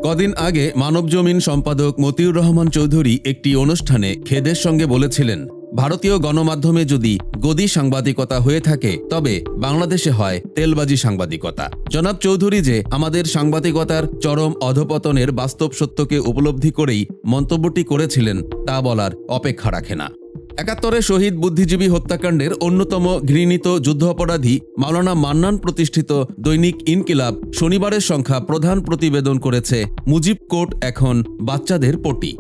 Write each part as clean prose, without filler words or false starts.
কদিন আগে মানবজমিন সম্পাদক মতিউর রহমান চৌধুরী একটি অনুষ্ঠানে খেদের সঙ্গে বলেছিলেন, ভারতীয় গণমাধ্যমে যদি গদি সাংবাদিকতা হয়ে থাকে তবে বাংলাদেশে হয় তেলবাজি সাংবাদিকতা। জনাব চৌধুরী যে আমাদের সাংবাদিকতার চরম অধপতনের বাস্তব সত্যকে উপলব্ধি করেই মন্তব্যটি করেছিলেন তা বলার অপেক্ষা রাখে না। ৭১ শহীদ বুদ্ধিজীবী হত্যাকাণ্ডের অন্যতম ঘৃণিত যুদ্ধাপরাধী মাওলানা মান্নান প্রতিষ্ঠিত দৈনিক ইনকিলাব শনিবারের সংখ্যা প্রধান প্রতিবেদন করেছে মুজিব কোর্ট এখন বাচ্চাদের পটি।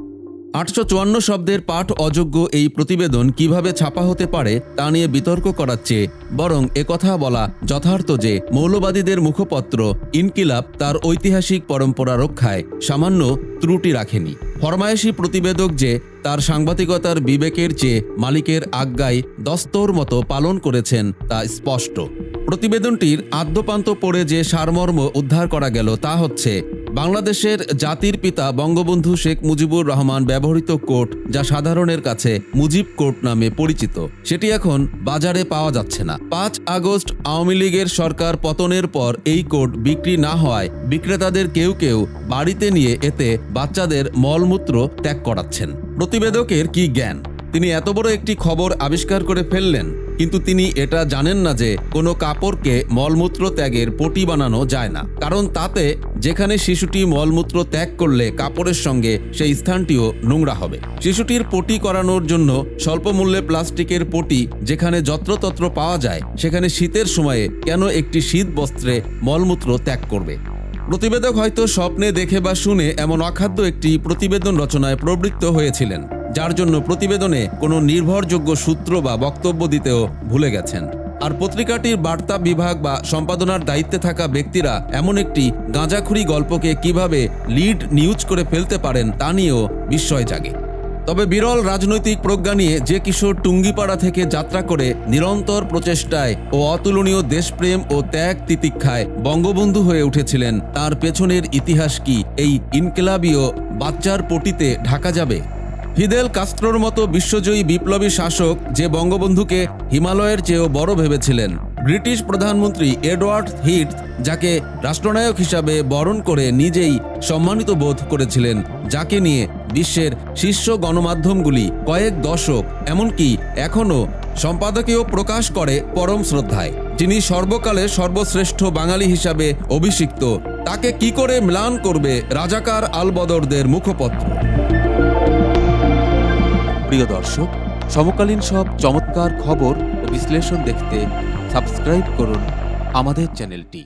৮৫৪ শব্দের পাঠ অযোগ্য এই প্রতিবেদন কিভাবে ছাপা হতে পারে তা নিয়ে বিতর্ক করার চেয়ে বরং একথা বলা যথার্থ যে মৌলবাদীদের মুখপত্র ইনকিলাব তার ঐতিহাসিক পরম্পরা রক্ষায় সামান্য ত্রুটি রাখেনি। ফরমায়েশি প্রতিবেদক যে তার সাংবাদিকতার বিবেকের চেয়ে মালিকের আজ্ঞায় দস্তর মতো পালন করেছেন তা স্পষ্ট। প্রতিবেদনটির আদ্যপান্ত পড়ে যে সারমর্ম উদ্ধার করা গেল তা হচ্ছে, বাংলাদেশের জাতির পিতা বঙ্গবন্ধু শেখ মুজিবুর রহমান ব্যবহৃত কোট যা সাধারণের কাছে মুজিব কোট নামে পরিচিত, সেটি এখন বাজারে পাওয়া যাচ্ছে না। ৫ আগস্ট আওয়ামী লীগের সরকার পতনের পর এই কোট বিক্রি না হওয়ায় বিক্রেতাদের কেউ কেউ বাড়িতে নিয়ে এতে বাচ্চাদের মলমূত্র ত্যাগ করাচ্ছেন। প্রতিবেদকের কি জ্ঞান! তিনি এত বড় একটি খবর আবিষ্কার করে ফেললেন, কিন্তু তিনি এটা জানেন না যে কোনো কাপড়কে মলমূত্র ত্যাগের পটি বানানো যায় না, কারণ তাতে যেখানে শিশুটি মলমূত্র ত্যাগ করলে কাপড়ের সঙ্গে সেই স্থানটিও নোংরা হবে। শিশুটির পটি করানোর জন্য স্বল্প মূল্যে প্লাস্টিকের পটি যেখানে যত্রতত্র পাওয়া যায়, সেখানে শীতের সময়ে কেন একটি শীত বস্ত্রে মলমূত্র ত্যাগ করবে? প্রতিবেদক হয়তো স্বপ্নে দেখে বা শুনে এমন অখাদ্য একটি প্রতিবেদন রচনায় প্রবৃত্ত হয়েছিলেন, যার জন্য প্রতিবেদনে কোনো নির্ভরযোগ্য সূত্র বা বক্তব্য দিতেও ভুলে গেছেন। আর পত্রিকাটির বার্তা বিভাগ বা সম্পাদনার দায়িত্বে থাকা ব্যক্তিরা এমন একটি গাঁজাখুরি গল্পকে কিভাবে লিড নিউজ করে ফেলতে পারেন তা নিয়েও বিস্ময় জাগে। তবে বিরল রাজনৈতিক প্রজ্ঞা নিয়ে যে কিশোর টুঙ্গিপাড়া থেকে যাত্রা করে নিরন্তর প্রচেষ্টায় ও অতুলনীয় দেশপ্রেম ও ত্যাগ তিতিক্ষায় বঙ্গবন্ধু হয়ে উঠেছিলেন, তার পেছনের ইতিহাস কি এই ইনকিলাবীয় বাচ্চার পটিতে ঢাকা যাবে? ফিদেল কাস্ত্রোর মতো বিশ্বজয়ী বিপ্লবী শাসক যে বঙ্গবন্ধুকে হিমালয়ের চেয়েও বড় ভেবেছিলেন, ব্রিটিশ প্রধানমন্ত্রী এডওয়ার্ড হিথ যাকে রাষ্ট্রনায়ক হিসাবে বরণ করে নিজেই সম্মানিত বোধ করেছিলেন, যাকে নিয়ে বিশ্বের শীর্ষ গণমাধ্যমগুলি কয়েক দশক এমনকি এখনও সম্পাদকীয় প্রকাশ করে পরম শ্রদ্ধায়, যিনি সর্বকালের সর্বশ্রেষ্ঠ বাঙালি হিসাবে অভিষিক্ত, তাকে কি করে ম্লান করবে রাজাকার আলবদরদের মুখপত্র? প্রিয় দর্শক, সমকালীন সব চমৎকার খবর ও বিশ্লেষণ দেখতে সাবস্ক্রাইব করুন আমাদের চ্যানেলটি।